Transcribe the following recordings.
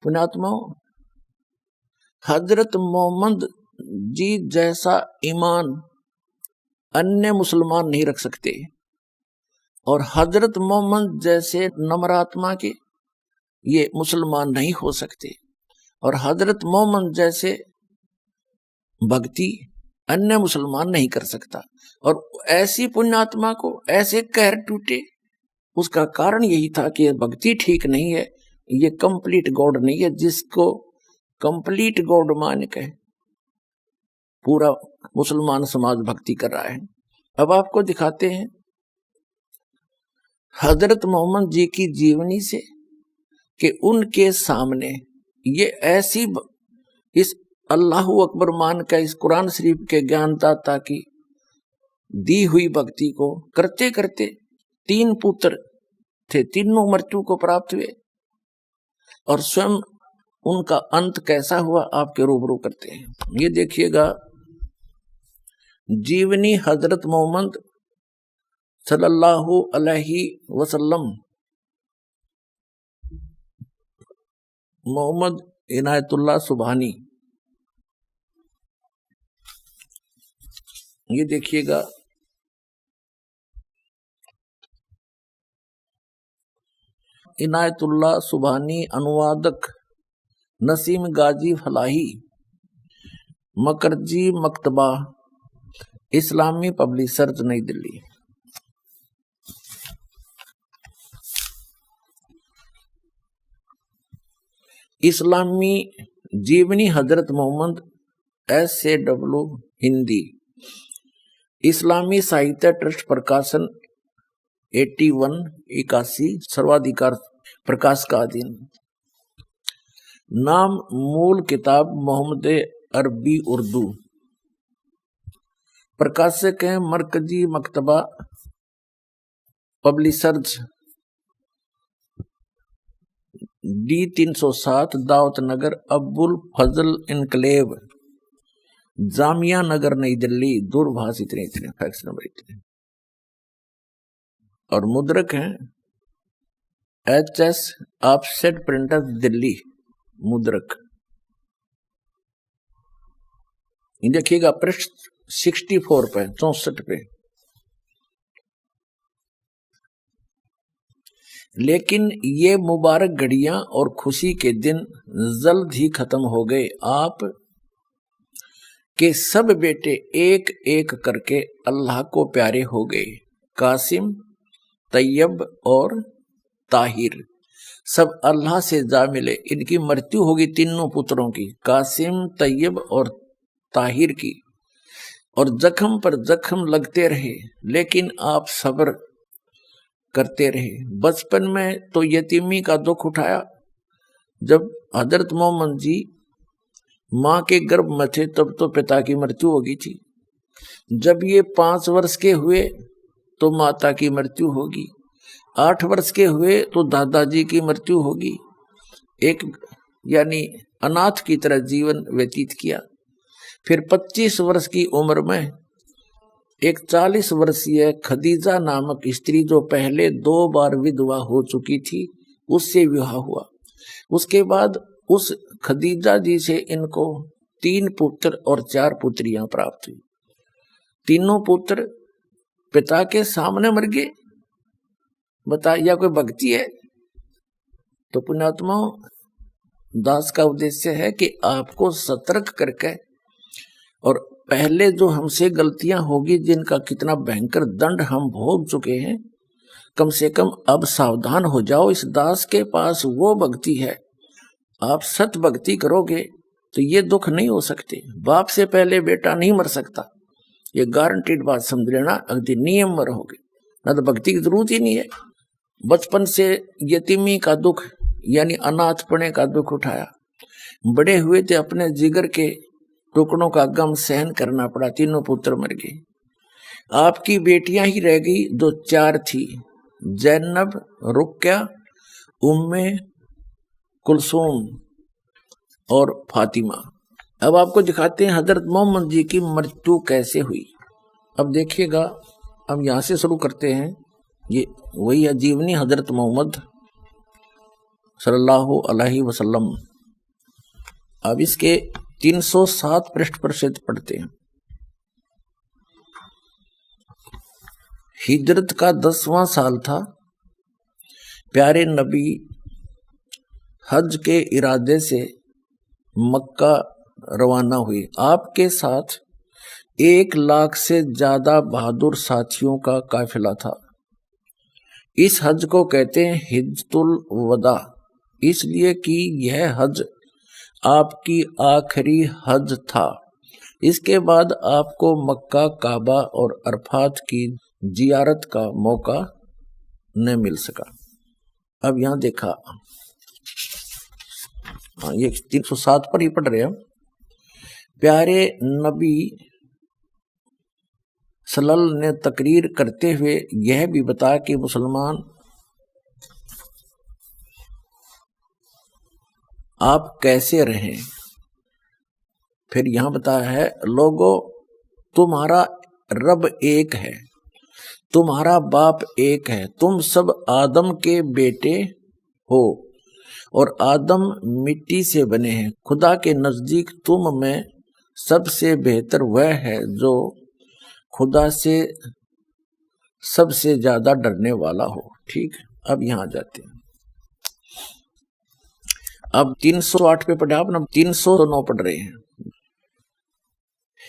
पुण्यात्माओं, हजरत मोहम्मद जी जैसा ईमान अन्य मुसलमान नहीं रख सकते, और हजरत मोहम्मद जैसे नम्र आत्मा के ये मुसलमान नहीं हो सकते, और हजरत मोहम्मद जैसे भक्ति अन्य मुसलमान नहीं कर सकता। और ऐसी पुण्यात्मा को ऐसे कहर टूटे, उसका कारण यही था कि ये भक्ति ठीक नहीं है, ये कंप्लीट गॉड नहीं है। जिसको कंप्लीट गॉड मान के पूरा मुसलमान समाज भक्ति कर रहा है। अब आपको दिखाते हैं हजरत मोहम्मद जी की जीवनी से कि उनके सामने ये ऐसी इस अल्लाहु अकबर मान का इस कुरान शरीफ के ज्ञानदाता की दी हुई भक्ति को करते करते 3 पुत्र थे, तीनों मृत्यु को प्राप्त हुए, और स्वयं उनका अंत कैसा हुआ आपके रूबरू करते हैं। ये देखिएगा जीवनी हजरत मोहम्मद सल्लल्लाहु अलैहि वसल्लम, मोहम्मद इनायतुल्लाह सुबहानी। ये देखिएगा इनायतुल्लाह सुबहानी, अनुवादक नसीम गाजी फलाही, मकरजी मकतबा, इस्लामी पब्लिशर्स, नई दिल्ली। इस्लामी जीवनी हजरत मोहम्मद, SAW हिंदी, इस्लामी साहित्य ट्रस्ट प्रकाशन 81 सर्वाधिकार प्रकाश का अधीन। नाम मूल किताब मोहम्मद अरबी उर्दू, प्रकाशक हैं मरकजी मकतबा पब्लिशर्स, D307 दावत नगर, अब्बुल फजल इनकलेव, जामिया नगर, नई दिल्ली। दूरभाष इतने फैक्स नंबर इतने। और मुद्रक हैं HS ऑफसेट प्रिंटर दिल्ली, मुद्रक। देखिएगा पृष्ठ 64 पे, 64 पे। लेकिन ये मुबारक घड़ियां और खुशी के दिन जल्द ही खत्म हो गए। आप के सब बेटे एक एक करके अल्लाह को प्यारे हो गए। कासिम, तैयब और ताहिर सब अल्लाह से जा मिले। इनकी मृत्यु होगी तीनों पुत्रों की, कासिम, तैयब और ताहिर की, और जख्म पर जख्म लगते रहे, लेकिन आप सब्र करते रहे। बचपन में तो यतीमी का दुख उठाया। जब हजरत मोहम्मद जी माँ के गर्भ में थे तब तो पिता की मृत्यु हो गई थी। जब ये 5 वर्ष के हुए तो माता की मृत्यु होगी। 8 वर्ष के हुए तो दादाजी की मृत्यु होगी। एक यानी अनाथ की तरह जीवन व्यतीत किया। फिर 25 वर्ष की उम्र में एक 40 वर्षीय खदीजा नामक स्त्री, जो पहले 2 बार विधवा हो चुकी थी, उससे विवाह हुआ। उसके बाद उस खदीजा जी से इनको 3 पुत्र और 4 पुत्रियां प्राप्त हुई। तीनों पुत्र पिता के सामने मर गए। बताइए कोई भक्ति है? तो पुण्यात्माओं, दास का उद्देश्य है कि आपको सतर्क करके, और पहले जो हमसे गलतियां होगी जिनका कितना भयंकर दंड हम भोग चुके हैं, कम से कम अब सावधान हो जाओ। इस दास के पास वो भक्ति है, आप सत भक्ति करोगे तो ये दुख नहीं हो सकते। बाप से पहले बेटा नहीं मर सकता, ये गारंटीड बात समझ लेना। अगदी नियम में रहोगे ना तो भक्ति की जरूरत ही नहीं है। बचपन से यतीमी का दुख यानी अनाथपने का दुख उठाया। बड़े हुए थे अपने जिगर के टुकड़ों का गम सहन करना पड़ा। तीनों पुत्र मर गए। आपकी बेटियां ही रह गई जो 4 थी, जैनब, रुक्या, उम्मे कुलसूम और फातिमा। अब आपको दिखाते हैं हजरत मोहम्मद जी की मृत्यु कैसे हुई। अब देखिएगा, हम यहां से शुरू करते हैं। ये वही है जीवनी हजरत मोहम्मद सल्लल्लाहु अलैहि वसल्लम। اب اس کے 307 پرشٹ پر سے پڑھتے ہیں۔ ہجرت کا 10واں سال تھا، پیارے نبی حج کے ارادے سے مکہ روانہ ہوئے۔ آپ کے ساتھ 1,00,000 سے زیادہ بہادر ساتھیوں کا قافلہ تھا۔ اس حج کو کہتے ہیں حجۃ الوداع، اس لیے کہ یہ حج آپ کی آخری حج تھا۔ اس کے بعد آپ کو مکہ، کعبہ اور عرفات کی زیارت کا موقع نہ مل سکا۔ اب یہاں دیکھا، یہ 307 پر ہی پڑھ رہے ہیں۔ پیارے نبی صلی اللہ نے تقریر کرتے ہوئے یہ بھی بتایا کہ مسلمان آپ کیسے رہیں۔ پھر یہاں بتایا ہے، لوگو تمہارا رب ایک ہے، تمہارا باپ ایک ہے، تم سب آدم کے بیٹے ہو اور آدم مٹی سے بنے ہیں۔ خدا کے نزدیک تم میں سب سے بہتر وہ ہے جو خدا سے سب سے زیادہ ڈرنے والا ہو۔ ٹھیک، اب یہاں جاتے ہیں۔ اب 308 پہ پڑھے، آپ نا 309 پڑھ رہے ہیں۔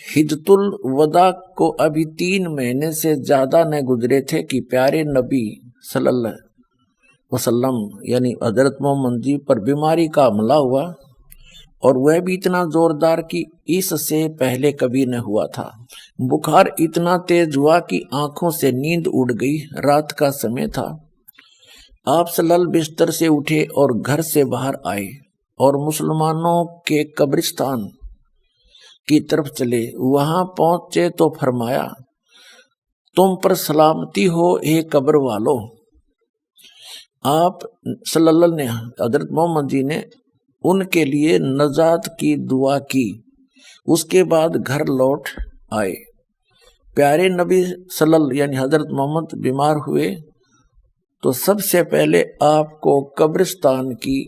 حجۃ الوداع کو ابھی 3 مہینے سے زیادہ نہ گزرے تھے کہ پیارے نبی صلی اللہ علیہ وسلم یعنی حضرت محمد جی پر بیماری کا حملہ ہوا، اور وہ بھی اتنا زوردار کہ اس سے پہلے کبھی نہ ہوا تھا۔ بخار اتنا تیز ہوا کہ آنکھوں سے نیند اڑ گئی۔ رات کا سمے تھا۔ آپ صلی اللہ بستر سے اٹھے اور گھر سے باہر آئے اور مسلمانوں کے قبرستان کی طرف چلے۔ وہاں پہنچے تو فرمایا، تم پر سلامتی ہو اے قبر والو۔ آپ صلی اللہ نے حضرت محمد جی نے ان کے لیے نجات کی دعا کی۔ اس کے بعد گھر لوٹ آئے۔ پیارے نبی صلی اللہ یعنی حضرت محمد بیمار ہوئے تو سب سے پہلے آپ کو قبرستان کی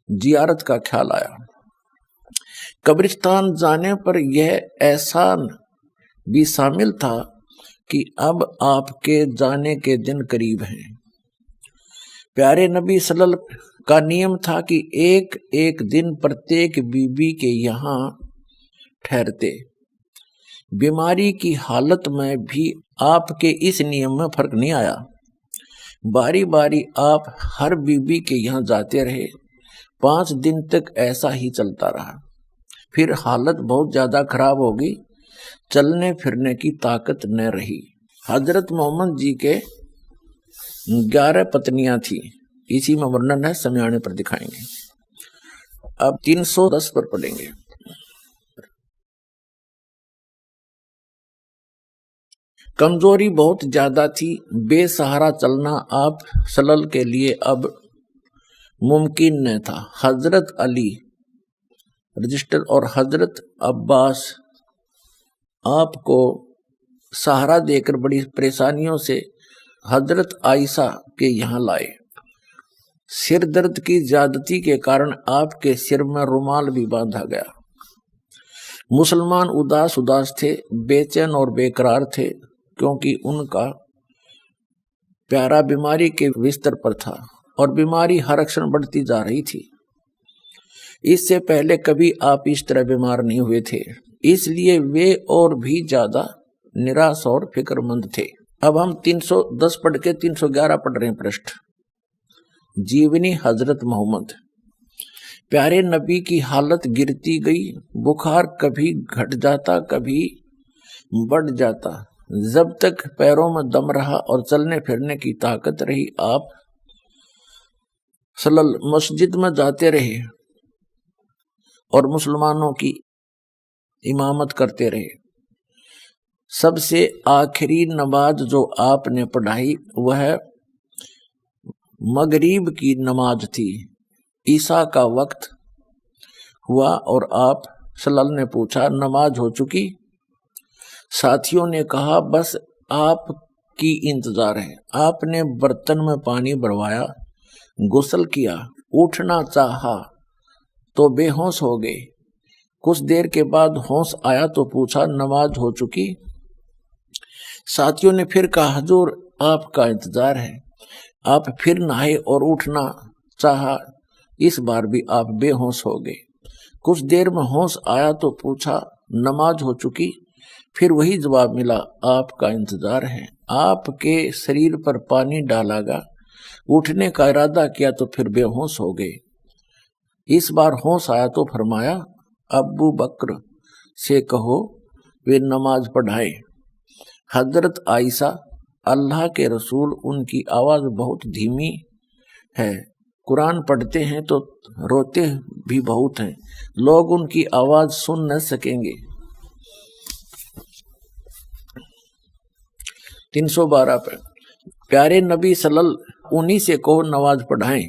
زیارت کا خیال آیا۔ قبرستان جانے پر یہ احسان بھی شامل تھا کہ اب آپ کے جانے کے دن قریب ہیں۔ پیارے نبی صلی اللہ علیہ وسلم کا نیم تھا کہ ایک ایک دن پرتیک بی بی کے یہاں ٹھہرتے۔ بیماری کی حالت میں بھی آپ کے اس نیم میں فرق نہیں آیا۔ باری باری آپ ہر بی بی کے یہاں جاتے رہے۔ 5 دن تک ایسا ہی چلتا رہا۔ پھر حالت بہت زیادہ خراب ہوگی، چلنے پھرنے کی طاقت نہ رہی۔ حضرت محمد جی کے 11 پتنیاں تھیں، اسی میں ورنن ہے، سمیانے پر دکھائیں گے۔ اب 310 پر پڑھیں گے۔ کمزوری بہت زیادہ تھی، بے سہارا چلنا آپ صلی اللہ کے لیے اب ممکن نہ تھا۔ حضرت علی رجسٹر اور حضرت عباس آپ کو سہارا دے کر بڑی پریشانیوں سے حضرت عائشہ کے یہاں لائے۔ سر درد کی زیادتی کے کارن آپ کے سر میں رومال بھی باندھا گیا۔ مسلمان اداس تھے، بے چین اور بے قرار تھے، کیونکہ ان کا پیارا بیماری کے بستر پر تھا اور بیماری ہر اکثر بڑھتی جا رہی تھی۔ اس سے پہلے کبھی آپ اس طرح بیمار نہیں ہوئے تھے، اس لیے وہ اور بھی زیادہ نراش اور فکر مند تھے۔ اب ہم 310 پڑھ کے 311 پڑھ رہے ہیں پرشٹ۔ جیونی حضرت محمد۔ پیارے نبی کی حالت گرتی گئی، بخار کبھی گھٹ جاتا کبھی بڑھ جاتا۔ جب تک پیروں میں دم رہا اور چلنے پھرنے کی طاقت رہی، آپ صلی اللہ مسجد میں جاتے رہے اور مسلمانوں کی امامت کرتے رہے۔ سب سے آخری نماز جو آپ نے پڑھائی وہ مغرب کی نماز تھی۔ عشاء کا وقت ہوا اور آپ صلی اللہ علیہ وسلم نے پوچھا، نماز ہو چکی؟ ساتھیوں نے کہا، بس آپ کی انتظار ہے۔ آپ نے برتن میں پانی بھروایا، غسل کیا، اٹھنا چاہا तो बेहोश हो गए। कुछ देर के बाद होश आया तो पूछा नमाज हो चुकी? साथियों ने फिर कहा हुजूर आपका इंतजार है। आप फिर नहाए और उठना चाहा, इस बार भी आप बेहोश हो गए। कुछ देर में होश आया तो पूछा नमाज हो चुकी? फिर वही जवाब मिला आपका इंतजार है। आपके शरीर पर पानी डाला गया, उठने का इरादा किया तो फिर बेहोश हो गए। इस बार होश आया तो फरमाया अबू बकर से कहो वे नमाज पढ़ाए। हजरत आयशा अल्लाह के रसूल उनकी आवाज बहुत धीमी है, कुरान पढ़ते हैं तो रोते भी बहुत हैं, लोग उनकी आवाज सुन न सकेंगे। 312 पे प्यारे नबी सल्लल्लाहु उन्हीं से कहो नमाज पढ़ाएं।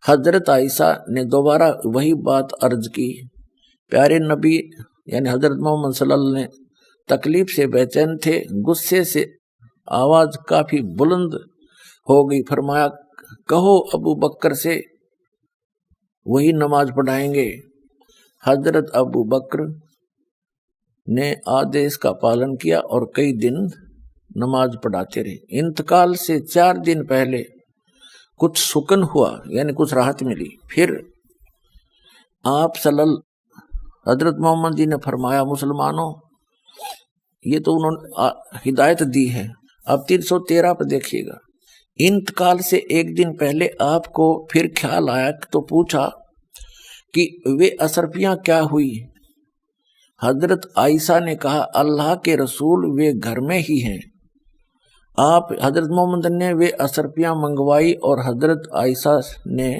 हजरत आयशा ने दोबारा वही बात अर्ज की। प्यारे नबी यानी हजरत मोहम्मद सल्लल्लाहु अलैहि वसल्लम तकलीफ से बेचैन थे, गुस्से से आवाज काफी बुलंद हो गई। फरमाया कहो अबू बकर से वही नमाज पढ़ाएंगे। हजरत अबू बकर ने आदेश का पालन किया और कई दिन नमाज पढ़ाते रहे। इंतकाल से 4 दिन पहले कुछ सुकन हुआ यानी कुछ राहत मिली। फिर आप सल्लल्लाहु हजरत मोहम्मद जी ने फरमाया मुसलमानों, ये तो उन्होंने हिदायत दी है। अब 313 पर देखिएगा। इंतकाल से 1 दिन पहले आपको फिर ख्याल आया तो पूछा कि वे अशरफियां क्या हुई? हजरत आयशा ने कहा अल्लाह के रसूल वे घर में ही हैं। आप हजरत मोहम्मद ने वे अशरफियां मंगवाई और हजरत आयशा ने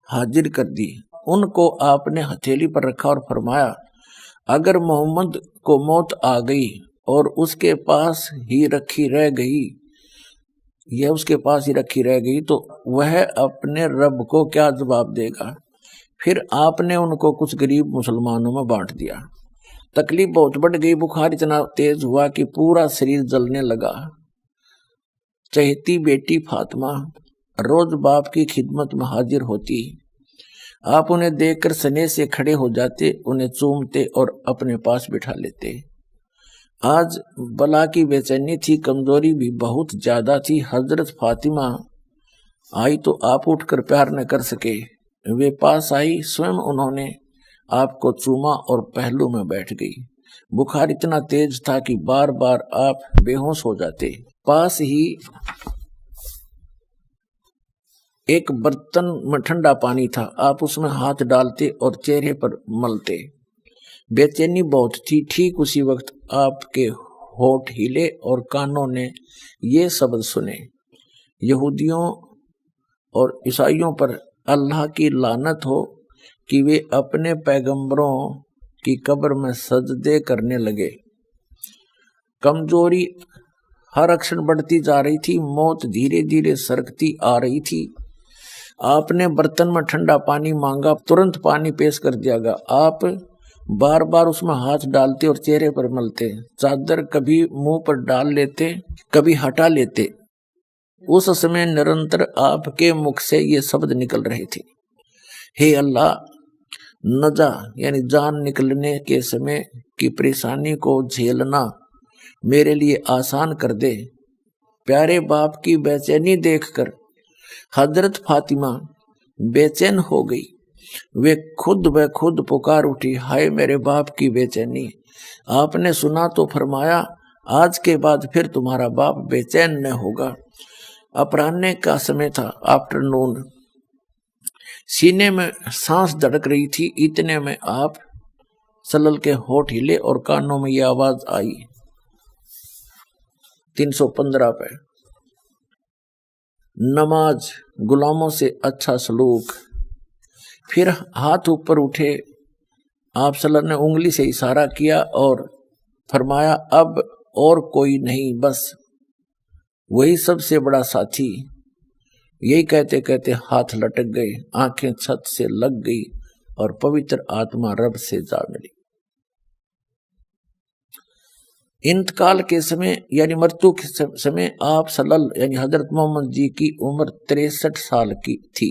हाजिर कर दी। उनको आपने हथेली पर रखा और फरमाया अगर मोहम्मद को मौत आ गई और उसके पास ही रखी रह गई तो वह अपने रब को क्या जवाब देगा? फिर आपने उनको कुछ गरीब मुसलमानों में बांट दिया। तकलीफ बहुत बढ़ गई, बुखार इतना तेज हुआ कि पूरा शरीर जलने लगा। चहेती बेटी फातिमा रोज बाप की खिदमत में हाजिर होती। आप उन्हें देखकर स्नेह से खड़े हो जाते, उन्हें चूमते और अपने पास बिठा लेते। आज बला की बेचैनी थी, कमजोरी भी बहुत ज्यादा थी। हजरत फातिमा आई तो आप उठकर प्यार न कर सके। वे पास आई, स्वयं उन्होंने आपको चूमा और पहलू में बैठ गई। बुखार इतना तेज था कि बार बार आप बेहोश हो जाते। पास ही एक बर्तन में ठंडा पानी था, आप उसमें हाथ डालते और चेहरे पर मलते। बेचैनी बहुत थी। ठीक उसी वक्त आपके होठ हिले और कानों ने ये शब्द सुने, यहूदियों और ईसाइयों पर अल्लाह की लानत हो कि वे अपने पैगंबरों की कब्र में सजदे करने लगे। कमजोरी हर क्षण बढ़ती जा रही थी, मौत धीरे धीरे सरकती आ रही थी। आपने बर्तन में ठंडा पानी मांगा, तुरंत पानी पेश कर दिया गया। आप बार बार उसमें हाथ डालते और चेहरे पर मलते। चादर कभी मुंह पर डाल लेते, कभी हटा लेते। उस समय निरंतर आपके मुख से ये शब्द निकल रहे थे, हे अल्लाह, नजा यानी जान निकलने के समय की परेशानी को झेलना मेरे लिए आसान कर दे। प्यारे बाप की बेचैनी देखकर हजरत फातिमा बेचैन हो गई। वे खुद ब खुद पुकार उठी, हाय मेरे बाप की बेचैनी। आपने सुना तो फरमाया आज के बाद फिर तुम्हारा बाप बेचैन न होगा। अपराह्न का समय था, आफ्टरनून। सीने में सांस धड़क रही थी। इतने में आप सल्लल्लाहु के होठ हिले और कानों में यह आवाज आई। 315 पे नमाज गुलामों से अच्छा सलूक। फिर हाथ ऊपर उठे, आप सल्लल्लाहु ने उंगली से इशारा किया और फरमाया अब और कोई नहीं, बस वही सबसे बड़ा साथी। यही कहते कहते हाथ लटक गए, आंखें छत से लग गई और पवित्र आत्मा रब से जा मिली। इंतकाल के समय यानी मृत्यु के समय आप सल्लल्लाहु यानी हजरत मोहम्मद जी की उम्र 63 साल की थी।